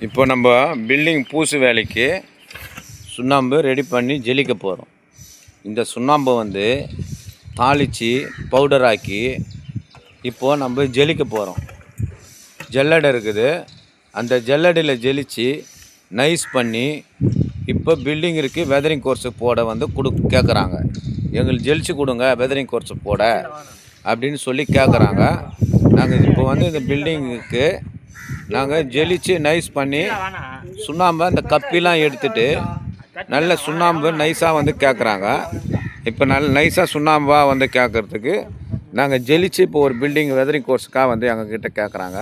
இப்போ நம்ம பில்டிங் பூசு வேலைக்கு சுண்ணாம்பு ரெடி பண்ணி ஜெலிக்க போகிறோம். இந்த சுண்ணாம்பை வந்து தாளித்து பவுடராக்கி இப்போது நம்ம ஜெலிக்க போகிறோம். ஜல்லடை இருக்குது, அந்த ஜல்லடையில் ஜெலித்து நைஸ் பண்ணி இப்போ பில்டிங் இருக்குது வெதரிங் கோர்ஸு போட வந்து கேட்குறாங்க. எங்களுக்கு ஜெலிச்சு கொடுங்க வெதரிங் கோர்ஸு போட அப்படின்னு சொல்லி கேட்குறாங்க. நாங்கள் இப்போ வந்து இந்த பில்டிங்குக்கு நாங்கள் ஜெலிச்சு நைஸ் பண்ணி சுண்ணாம்பை அந்த கப்பிலாம் எடுத்துகிட்டு நல்ல சுண்ணாம்பு நைஸாக வந்து கேட்குறாங்க. இப்போ நல்ல நைஸாக சுண்ணாம்பாக வந்து கேட்குறதுக்கு நாங்கள் ஜெலிச்சு இப்போ ஒரு பில்டிங் வெதரிங் கோர்ஸுக்காக வந்து எங்ககிட்ட கேட்குறாங்க.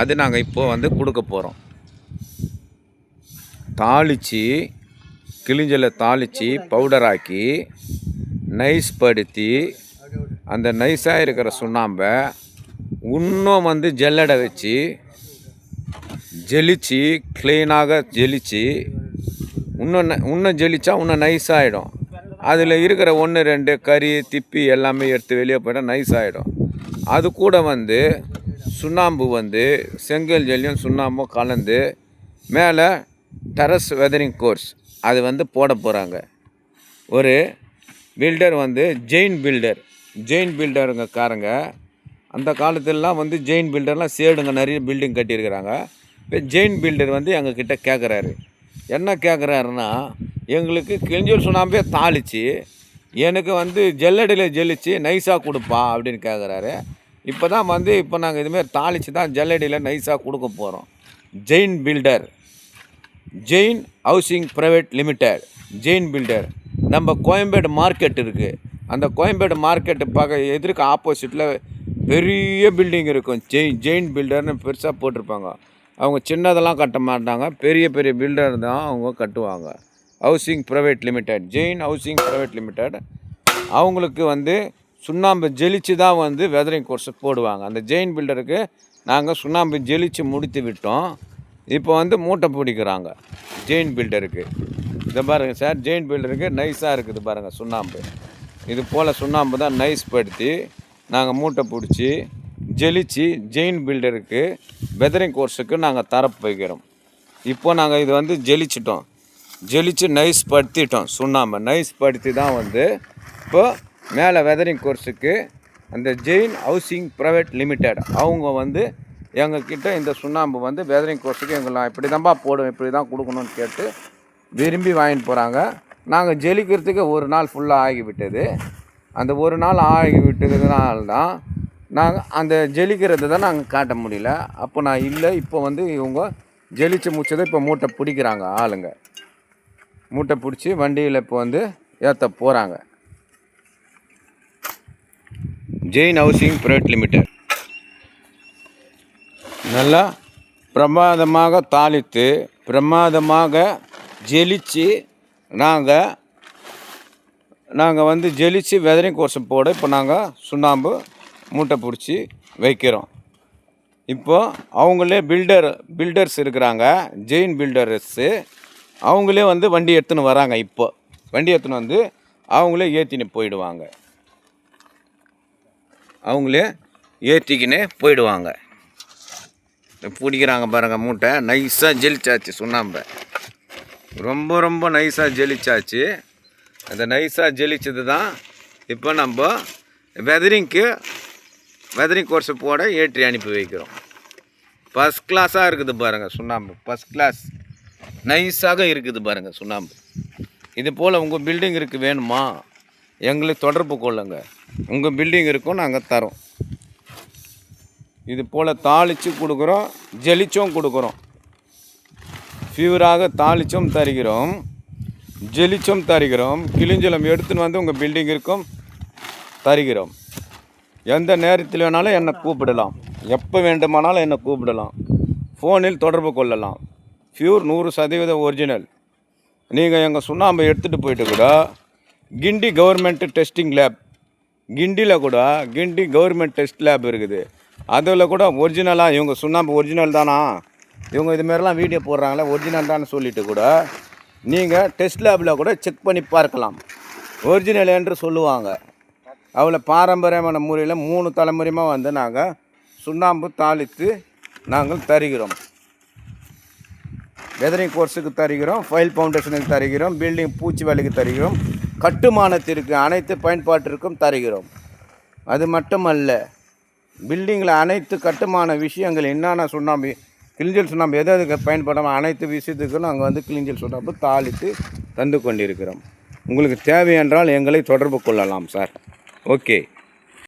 அது நாங்கள் இப்போது வந்து கொடுக்க போகிறோம். தாளித்து கிளிஞ்சலை தாளித்து பவுடராக்கி நைஸ் படுத்தி அந்த நைஸாக இருக்கிற சுண்ணாம்பை இன்னும் வந்து ஜல்லடை வச்சு ஜெலிச்சு க்ளீனாக ஜெலிச்சு இன்னும் ஜெலிச்சா இன்னும் நைஸாகிடும். அதில் இருக்கிற 1-2 கறி திப்பி எல்லாமே எடுத்து வெளியே போய்ட்டால் நைஸ் ஆகிடும். அது கூட வந்து சுண்ணாம்பு வந்து செங்கல் ஜல்லியும் சுண்ணாம்பும் கலந்து மேலே டெரஸ் வெதரிங் கோர்ஸ் அது வந்து போட போகிறாங்க. ஒரு பில்டர் வந்து ஜெயின் பில்டருங்கக்காரங்க அந்த காலத்திலலாம் வந்து ஜெயின் பில்டர்லாம் சேடுங்க நிறைய பில்டிங் கட்டியிருக்கிறாங்க. இப்போ ஜெயின் பில்டர் வந்து எங்கக்கிட்ட கேட்குறாரு. என்ன கேட்குறாருன்னா, எங்களுக்கு கிளிஞ்சல் சுண்ணாம்பே தாளித்து எனக்கு வந்து ஜல்லடையில் ஜெலிச்சு நைஸாக கொடுப்பா அப்படின்னு கேட்குறாரு. இப்போ தான் வந்து இப்போ நாங்கள் இதுமாரி தாளித்து தான் ஜல்லடையில் நைஸாக கொடுக்க போகிறோம். Jain builder, Jain housing private limited, Jain builder. நம்ம கோயம்பேடு மார்க்கெட் இருக்குது, அந்த கோயம்பேடு மார்க்கெட்டு எதிர்க்கு ஆப்போசிட்டில் பெரிய பில்டிங் இருக்கும். ஜெயின் பில்டர்னு பெருசாக போட்டிருப்பாங்க. அவங்க சின்னதெல்லாம் கட்ட மாட்டாங்க, பெரிய பெரிய பில்டர் தான் அவங்க கட்டுவாங்க. Housing private limited, Jain housing private limited. அவங்களுக்கு வந்து சுண்ணாம்பு ஜெலிச்சு தான் வந்து வெதரிங் கோர்ஸை போடுவாங்க. அந்த ஜெயின் பில்டருக்கு நாங்கள் சுண்ணாம்பு ஜெலிச்சு முடித்து விட்டோம். இப்போ வந்து மூட்டை பிடிக்கிறாங்க ஜெயின் பில்டருக்கு. இதை பாருங்கள் சார், ஜெயின் பில்டருக்கு நைஸாக இருக்குது பாருங்கள் சுண்ணாம்பு. இது போல் சுண்ணாம்பு தான் நைஸ் படுத்தி நாங்கள் மூட்டை பிடிச்சி ஜெலிச்சு ஜெயின் பில்டருக்கு வெதரிங் கோர்ஸுக்கு நாங்கள் தரப்பு வைக்கிறோம். இப்போ நாங்கள் இது வந்து ஜெலிச்சிட்டோம், ஜெலிச்சு நைஸ் படுத்திட்டோம். சுண்ணாம்பை நைஸ் படுத்தி தான் வந்து இப்போ மேலே வெதரிங் கோர்ஸுக்கு அந்த ஜெயின் ஹவுசிங் ப்ரைவேட் லிமிடெட் அவங்க வந்து எங்கக்கிட்ட இந்த சுண்ணாம்பு வந்து வெதரிங் கோர்ஸுக்கு எங்களை இப்படி தான்ப்பா போடுவோம், இப்படி தான் கொடுக்கணும்னு கேட்டு விரும்பி வாங்கிட்டு போகிறாங்க. நாங்கள் ஜெலிக்கிறதுக்கு ஒரு நாள் ஃபுல்லாக ஆகிவிட்டது. அந்த ஒரு நாள் ஆகிவிட்டதுனால தான் நாங்கள் அந்த ஜெலிக்கிறது தான் நாங்கள் காட்ட முடியல. அப்போ நான் இல்லை, இப்போ வந்து இவங்க ஜெலிச்சு முடிச்சதை இப்போ மூட்டை பிடிக்கிறாங்க ஆளுங்க. மூட்டை பிடிச்சி வண்டியில் இப்போ வந்து ஏற்ற போகிறாங்க. ஜெயின் ஹவுசிங் ப்ரைவேட் லிமிடெட் நல்லா பிரமாதமாக தாளித்து பிரமாதமாக ஜெலிச்சு நாங்கள் வந்து ஜெலிச்சு வெதரிங் கோர்ஸ் போட இப்போ நாங்கள் சுண்ணாம்பு மூட்டை பிடிச்சி வைக்கிறோம். இப்போது அவங்களே பில்டர்ஸ் இருக்கிறாங்க, ஜெயின் பில்டர்ஸு. அவங்களே வந்து வண்டி எடுத்துன்னு வராங்க. இப்போ வண்டி எடுத்துன்னு வந்து அவங்களே ஏற்றின்னு போயிடுவாங்க. அவங்களே ஏற்றிக்கினே போயிடுவாங்க. பிடிக்கிறாங்க பாருங்கள் மூட்டை. நைஸாக ஜெலிச்சாச்சு சுண்ணாம்பை, ரொம்ப ரொம்ப நைஸாக ஜெலிச்சாச்சு. அந்த நைஸாக ஜெலிச்சது தான் இப்போ நம்ம வெதரிங் கோர்ஸை போட ஏற்றி அனுப்பி வைக்கிறோம். ஃபஸ்ட் கிளாஸாக இருக்குது பாருங்கள் சுண்ணாம்பு, ஃபஸ்ட் கிளாஸ் நைஸாக இருக்குது பாருங்கள் சுண்ணாம்பு. இது போல் உங்கள் பில்டிங் இருக்குது வேணுமா, எங்களுக்கு தொடர்பு கொள்ளுங்க. உங்கள் பில்டிங் இருக்கும் நாங்கள் தரோம். இது போல் தாளித்து கொடுக்குறோம், ஜெலிச்சும் கொடுக்குறோம். ஃபியூராக தாளிச்சும் தருகிறோம், ஜெலிச்சும் தருகிறோம். கிளிஞ்சலம் எடுத்துன்னு வந்து உங்கள் பில்டிங் இருக்கும் தருகிறோம். எந்த நேரத்தில் வேணாலும் என்னை கூப்பிடலாம், எப்போ வேண்டுமானாலும் என்னை கூப்பிடலாம், ஃபோனில் தொடர்பு கொள்ளலாம். Pure 100% original. நீங்கள் எங்கள் சுண்ணாம்பை எடுத்துகிட்டு போயிட்டு கூட கிண்டி கவர்மெண்ட் டெஸ்டிங் லேப், கிண்டியில் கூட கிண்டி கவர்மெண்ட் டெஸ்ட் லேப் இருக்குது. அதில் கூட ஒரிஜினலாக இவங்க சுண்ணாம்பு ஒரிஜினல் தானா, இவங்க இதுமாரிலாம் வீடியோ போடுறாங்களே ஒரிஜினல் தானே சொல்லிவிட்டு கூட நீங்கள் டெஸ்ட் லேபில் கூட செக் பண்ணி பார்க்கலாம். ஒரிஜினல் என்று சொல்லுவாங்க. அவ்வளோ பாரம்பரியமான முறையில் 3 தலைமுறையாக வந்து நாங்கள் சுண்ணாம்பு தாளித்து நாங்கள் தருகிறோம். வெதரிங் கோர்ஸுக்கு தருகிறோம், ஃபைல் ஃபவுண்டேஷனுக்கு தருகிறோம், பில்டிங் பூச்சி வேலைக்கு தருகிறோம், கட்டுமானத்திற்கு அனைத்து பயன்பாட்டிற்கும் தருகிறோம். அது மட்டுமல்ல, பில்டிங்கில் அனைத்து கட்டுமான விஷயங்கள் என்னென்ன சுண்ணாம்பு, கிளிஞ்சல் சுண்ணாம்பு எது எதுக்கு பயன்படாமல் அனைத்து விஷயத்துக்கும் நாங்கள் வந்து கிளிஞ்சல் சுண்ணாம்பு தாளித்து தந்து கொண்டிருக்கிறோம். உங்களுக்கு தேவை என்றால் எங்களை தொடர்பு கொள்ளலாம் சார். ஓகே.